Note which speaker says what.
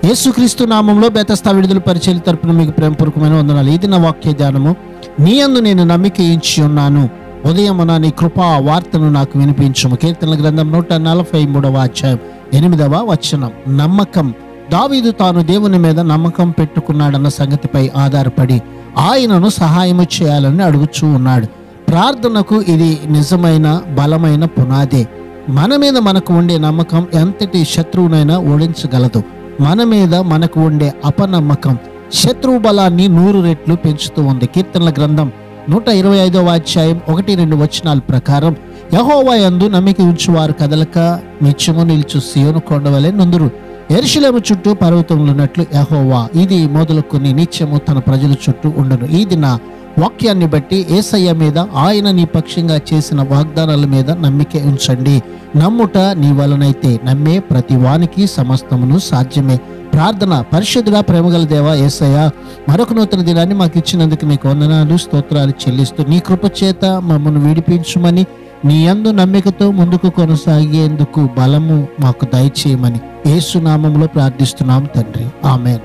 Speaker 1: యేసుక్రీస్తు నామంలో బెతస్తా విడుదల పరిచర్య తరపున మీకు ప్రేమపూర్వకమైన వందనాలు. ఇది నా వాక్య ధ్యానము. నీ యందు నేను నమ్మిక ఉంచి ఉన్నాను, ఉదయమున నీ కృపా వార్తను నాకు వినిపించుము. కీర్తనల గ్రంథం 143వ అధ్యాయం 8వ వచనం. నమ్మకం. దావీదు తాను దేవుని మీద నమ్మకం పెట్టుకున్నాడన్న సంగతిపై ఆధారపడి ఆయనను సహాయము చేయాలని అడుగుచూ ఉన్నాడు. ప్రార్థనకు ఇది నిజమైన బలమైన పునాదే. మన మీద మనకు ఉండే నమ్మకం ఎంతటి శత్రువునైనా ఓడించగలదు. మన మీద మనకు ఉండే అపనమ్మకం శత్రువు బలాన్ని 100 రెట్లు పెంచుతూ ఉంది. కీర్తనల గ్రంథం 125వ అధ్యాయం 1-2 వచనాల ప్రకారం, యెహోవా యందు నమ్మిక ఉంచువారు కదలక నిత్యము నిలుచు సీయోను కొండ వలె నుందురు. యెరూషలేము చుట్టూ పర్వతములున్నట్లు యెహోవా ఇది మొదలుకొని నిత్యము తన ప్రజల చుట్టూ ఉండును. ఇది నా వాక్యాన్ని బట్టి యేసయ్య మీద, ఆయన నీ పక్షంగా చేసిన వాగ్దానాల మీద నమ్మిక ఉంచండి. నమ్ముట నీ వలనైతే నమ్మే ప్రతి వానికి సమస్తమును సాధ్యమే. ప్రార్థన. పరిశుద్ధుడా, ప్రేమగల దేవా యేసయ్య, మరొక నూతన దినాన్ని మాకు ఇచ్చినందుకు నీకు వందనాలు, స్తోత్రాలు చెల్లిస్తూ నీ కృప చేత మమ్మల్ని విడిపించుమని, నీ యందు నమ్మికతో ముందుకు కొనసాగేందుకు బలము మాకు దయచేయమని యేసు నామములో ప్రార్థిస్తున్నాం తండ్రి. ఆమేన్.